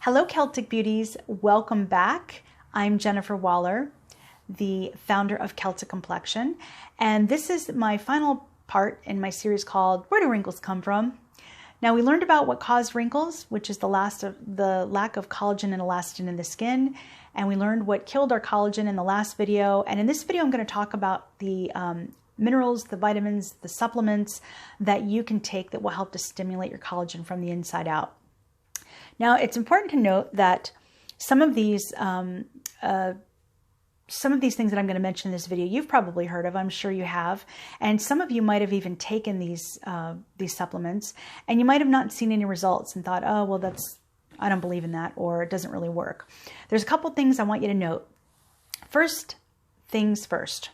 Hello, Celtic Beauties. Welcome back. I'm Jennifer Waller, the founder of Celtic Complexion, and this is my final part in my series called Where Do Wrinkles Come From? Now, we learned about what caused wrinkles, which is the lack of collagen and elastin in the skin, and we learned what killed our collagen in the last video. And in this video, I'm going to talk about the minerals, the vitamins, the supplements that you can take that will help to stimulate your collagen from the inside out. Now, it's important to note that some of these things that I'm going to mention in this video, you've probably heard of. I'm sure you have, and some of you might have even taken these supplements, and you might have not seen any results and thought, "Oh, well, I don't believe in that," or "It doesn't really work." There's a couple things I want you to note. First things first.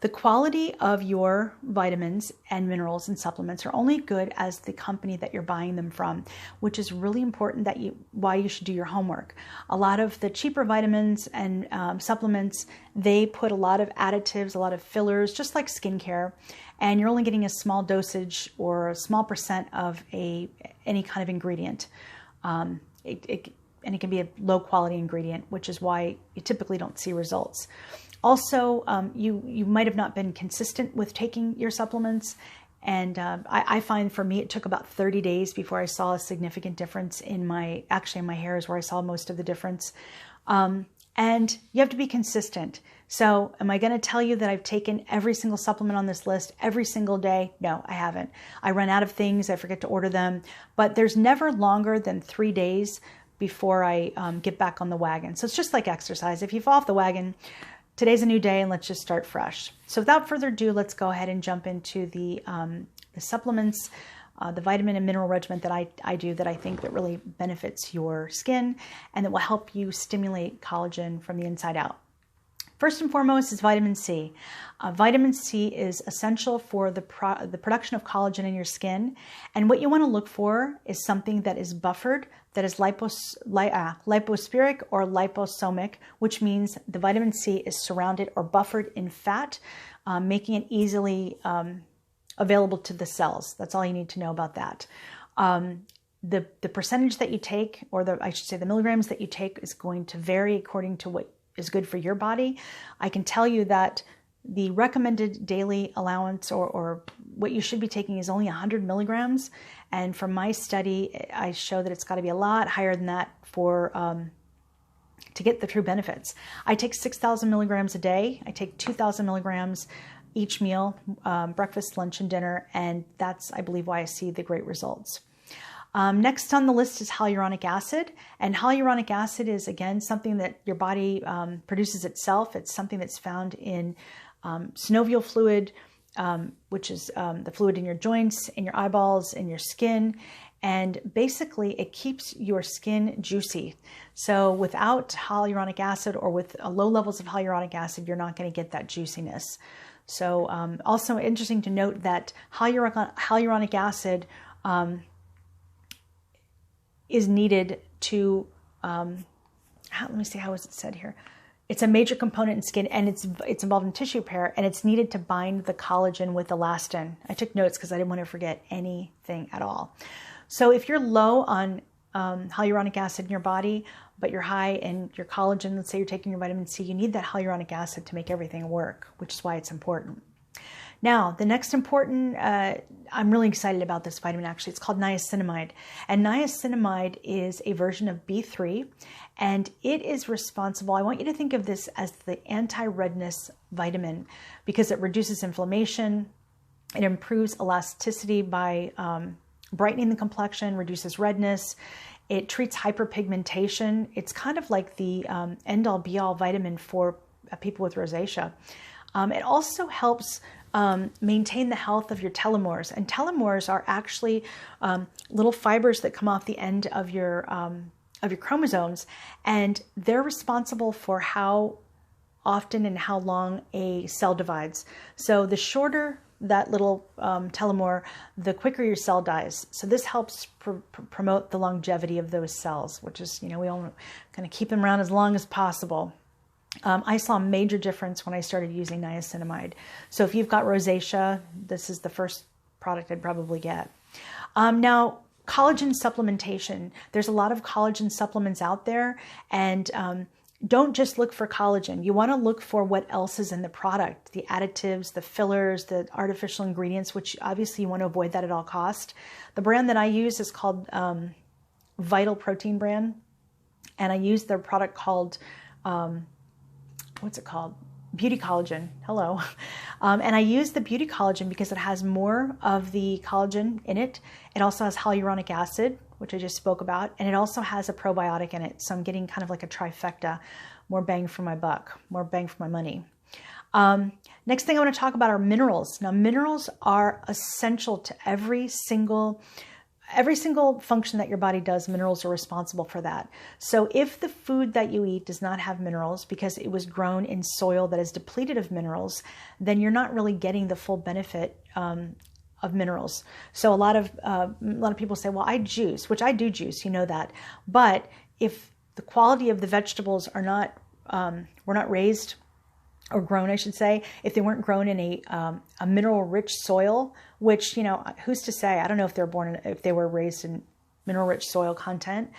The quality of your vitamins and minerals and supplements are only good as the company that you're buying them from, which is really important why you should do your homework. A lot of the cheaper vitamins and supplements, they put a lot of additives, a lot of fillers, just like skincare, and you're only getting a small dosage or a small percent of any kind of ingredient. And it can be a low quality ingredient, which is why you typically don't see results. Also, you might have not been consistent with taking your supplements, and I find for me it took about 30 days before I saw a significant difference in my hair is where I saw most of the difference. And you have to be consistent. So am I going to tell you that I've taken every single supplement on this list every single day? No, I haven't. I run out of things, I forget to order them, but there's never longer than 3 days before I get back on the wagon. So it's just like exercise. If you fall off the wagon, today's a new day and let's just start fresh. So without further ado, let's go ahead and jump into the supplements, the vitamin and mineral regimen that I do that I think that really benefits your skin and that will help you stimulate collagen from the inside out. First and foremost is vitamin C. Vitamin C is essential for the production of collagen in your skin. And what you want to look for is something that is buffered, that is lipospheric or liposomic, which means the vitamin C is surrounded or buffered in fat, making it easily available to the cells. That's all you need to know about that. The percentage that you take, or I should say the milligrams that you take, is going to vary according to what is good for your body. I can tell you that the recommended daily allowance or what you should be taking is only 100 milligrams. And from my study, I show that it's got to be a lot higher than that to get the true benefits. I take 6,000 milligrams a day. I take 2,000 milligrams each meal, breakfast, lunch, and dinner. And that's, I believe, why I see the great results. Next on the list is hyaluronic acid, and hyaluronic acid is, again, something that your body produces itself. It's something that's found in synovial fluid, which is the fluid in your joints, in your eyeballs, in your skin, and basically it keeps your skin juicy. So without hyaluronic acid or with low levels of hyaluronic acid, you're not going to get that juiciness. So also interesting to note that hyaluronic acid is needed to, let me see, how is it said here? It's a major component in skin, and it's involved in tissue repair, and it's needed to bind the collagen with elastin. I took notes because I didn't want to forget anything at all. So if you're low on hyaluronic acid in your body, but you're high in your collagen, let's say you're taking your vitamin C, you need that hyaluronic acid to make everything work, which is why it's important. Now, the next important, I'm really excited about this vitamin actually. It's called niacinamide. And niacinamide is a version of B3, and it is responsible. I want you to think of this as the anti-redness vitamin because it reduces inflammation, it improves elasticity by brightening the complexion, reduces redness, it treats hyperpigmentation. It's kind of like the end-all be-all vitamin for people with rosacea. It also helps maintain the health of your telomeres, and telomeres are actually little fibers that come off the end of your chromosomes, and they're responsible for how often and how long a cell divides. So the shorter that little telomere, the quicker your cell dies. So this helps promote the longevity of those cells, which is, we all kind of keep them around as long as possible. I saw a major difference when I started using niacinamide. So if you've got rosacea, this is the first product I'd probably get. Now, collagen supplementation. There's a lot of collagen supplements out there, and don't just look for collagen. You want to look for what else is in the product, the additives, the fillers, the artificial ingredients, which obviously you want to avoid that at all cost. The brand that I use is called Vital Protein brand, and I use their product called, what's it called? Beauty Collagen. Hello. And I use the Beauty Collagen because it has more of the collagen in it. It also has hyaluronic acid, which I just spoke about, and it also has a probiotic in it. So I'm getting kind of like a trifecta, more bang for my buck, more bang for my money. Next thing I want to talk about are minerals. Now, minerals are essential to every single function that your body does. Minerals are responsible for that. So if the food that you eat does not have minerals because it was grown in soil that is depleted of minerals, then you're not really getting the full benefit of minerals. So a lot of people say, well, I juice, which I do juice, you know that. But if the quality of the vegetables are not, were not raised or grown, I should say, if they weren't grown in a mineral-rich soil, which, you know, who's to say? I don't know if if they were raised in mineral-rich soil content.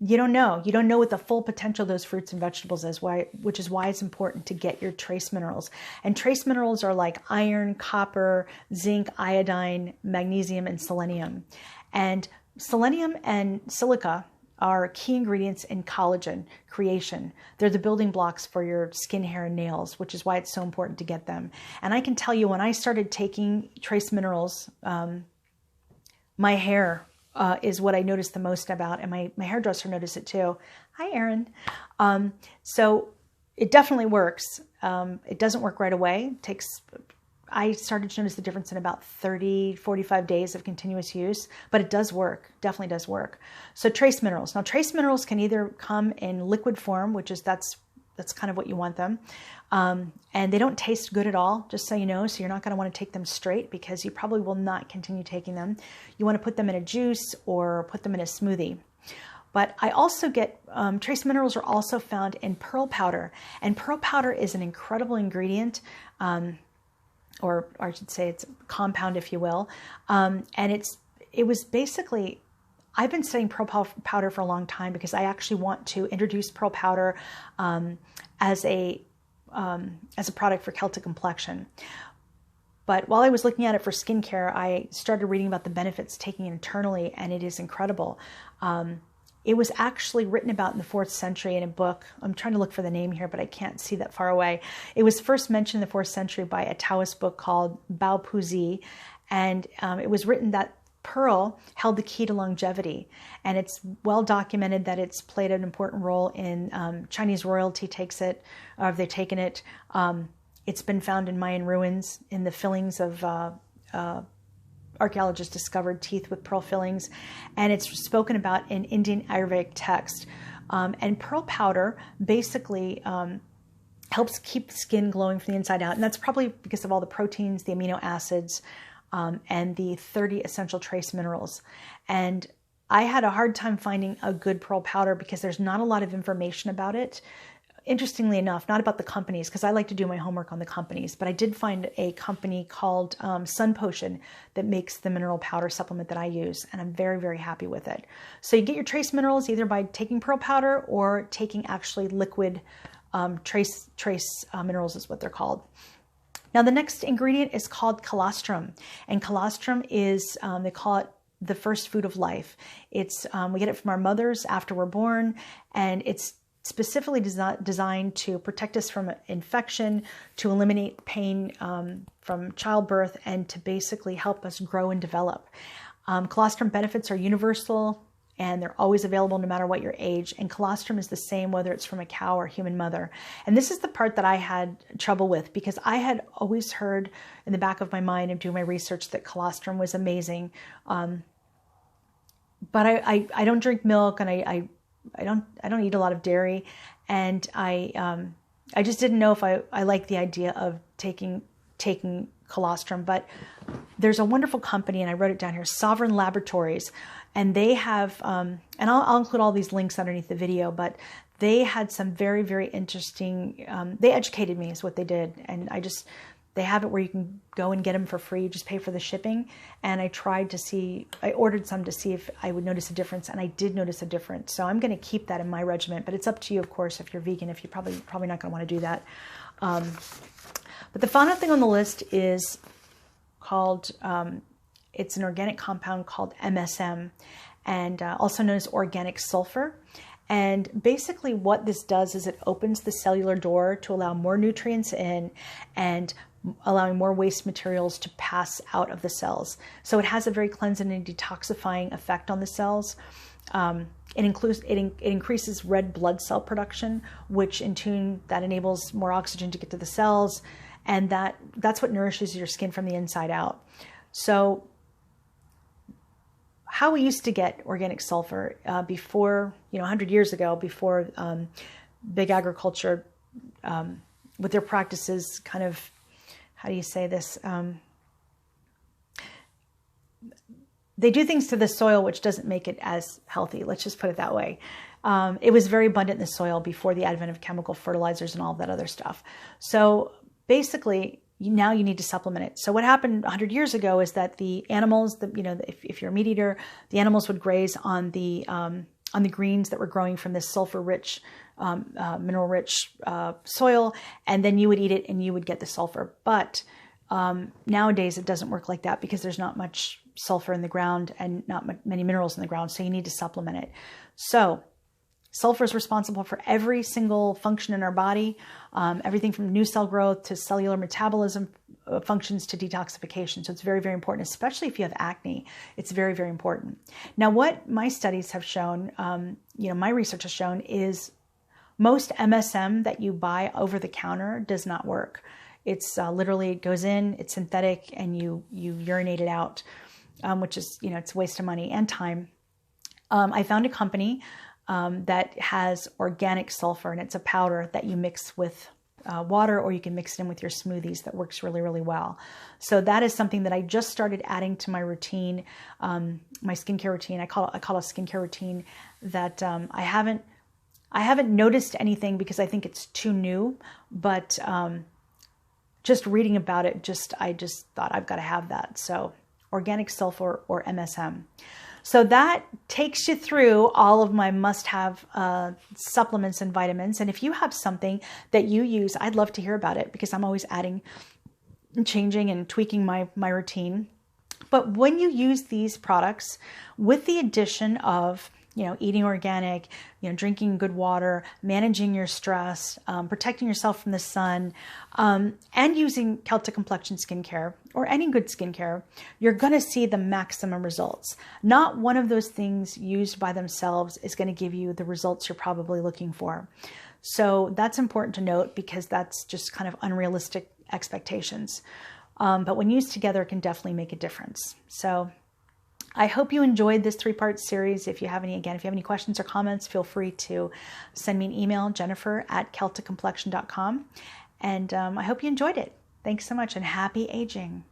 You don't know. You don't know what the full potential of those fruits and vegetables is, which is why it's important to get your trace minerals. And trace minerals are like iron, copper, zinc, iodine, magnesium, and selenium. And selenium and silica are key ingredients in collagen creation. They're the building blocks for your skin, hair, and nails, which is why it's so important to get them. And I can tell you, when I started taking trace minerals, my hair is what I noticed the most about, and my hairdresser noticed it too. Hi, Erin. So it definitely works. It doesn't work right away. I started to notice the difference in about 30, 45 days of continuous use, but it does work, definitely does work. So trace minerals. Now, trace minerals can either come in liquid form, which is that's kind of what you want them. And they don't taste good at all, just so you know. So you're not going to want to take them straight because you probably will not continue taking them. You want to put them in a juice or put them in a smoothie. But I also get, trace minerals are also found in pearl powder. And pearl powder is an incredible ingredient, or I should say it's a compound, if you will. And it was basically, I've been studying pearl powder for a long time because I actually want to introduce pearl powder as a product for Celtic Complexion. But while I was looking at it for skincare, I started reading about the benefits taking it internally, and it is incredible. It was actually written about in the 4th century in a book. I'm trying to look for the name here, but I can't see that far away. It was first mentioned in the 4th century by a Taoist book called Bao Pu Zi, and it was written that pearl held the key to longevity. And it's well documented that it's played an important role in Chinese royalty takes it, or have they taken it. It's been found in Mayan ruins in the fillings of archaeologists discovered teeth with pearl fillings, and it's spoken about in Indian Ayurvedic text. And pearl powder basically helps keep the skin glowing from the inside out, and that's probably because of all the proteins, the amino acids, and the 30 essential trace minerals. And I had a hard time finding a good pearl powder because there's not a lot of information about it. Interestingly enough, not about the companies, because I like to do my homework on the companies, but I did find a company called Sun Potion that makes the mineral powder supplement that I use, and I'm very, very happy with it. So you get your trace minerals either by taking pearl powder or taking actually liquid trace minerals is what they're called. Now, the next ingredient is called colostrum, and colostrum is, they call it the first food of life. It's we get it from our mothers after we're born, and it's specifically designed to protect us from infection, to eliminate pain from childbirth, and to basically help us grow and develop. Colostrum benefits are universal, and they're always available no matter what your age. And colostrum is the same whether it's from a cow or human mother. And this is the part that I had trouble with, because I had always heard in the back of my mind and doing my research that colostrum was amazing. But I don't drink milk, and I don't eat a lot of dairy, and I just didn't know if I liked the idea of taking colostrum. But there's a wonderful company, and I wrote it down here, Sovereign Laboratories, and they have, and I'll include all these links underneath the video, but they had some very, very interesting, they educated me is what they did, and they have it where you can go and get them for free, just pay for the shipping. And I ordered some to see if I would notice a difference, and I did notice a difference. So I'm going to keep that in my regimen, but it's up to you, of course, if you're vegan, if you're probably not going to want to do that. But the final thing on the list is called, it's an organic compound called MSM, and also known as organic sulfur. And basically what this does is it opens the cellular door to allow more nutrients in and allowing more waste materials to pass out of the cells. So it has a very cleansing and detoxifying effect on the cells. It increases red blood cell production, which in turn that enables more oxygen to get to the cells, and that's what nourishes your skin from the inside out. So how we used to get organic sulfur before, 100 years ago, before big agriculture with their practices kind of, how do you say this? They do things to the soil which doesn't make it as healthy. Let's just put it that way. It was very abundant in the soil before the advent of chemical fertilizers and all that other stuff. So basically, now you need to supplement it. So what happened 100 years ago is that the animals, if you're a meat eater, the animals would graze on the greens that were growing from this sulfur-rich, mineral-rich soil, and then you would eat it and you would get the sulfur. But nowadays it doesn't work like that because there's not much sulfur in the ground and not many minerals in the ground, so you need to supplement it. So sulfur is responsible for every single function in our body, everything from new cell growth to cellular metabolism functions to detoxification. So it's very, very important, especially if you have acne. It's very, very important. Now, what my studies have shown, my research has shown, is most MSM that you buy over the counter does not work. It's literally, it goes in, it's synthetic, and you urinate it out, which is, it's a waste of money and time. I found a company that has organic sulfur, and it's a powder that you mix with water, or you can mix it in with your smoothies. That works really, really well. So that is something that I just started adding to my routine, my skincare routine. I call it a skincare routine that I haven't noticed anything because I think it's too new, but just reading about it, I just thought I've got to have that. So organic sulfur, or MSM. So that takes you through all of my must-have supplements and vitamins. And if you have something that you use, I'd love to hear about it because I'm always adding and changing and tweaking my routine. But when you use these products with the addition of, eating organic, drinking good water, managing your stress, protecting yourself from the sun, and using Celtic Complexion skincare or any good skincare, you're going to see the maximum results. Not one of those things used by themselves is going to give you the results you're probably looking for. So that's important to note because that's just kind of unrealistic expectations. But when used together, it can definitely make a difference. So I hope you enjoyed this 3-part series. If you have any questions or comments, feel free to send me an email, jennifer@celticcomplexion.com. And I hope you enjoyed it. Thanks so much, and happy aging.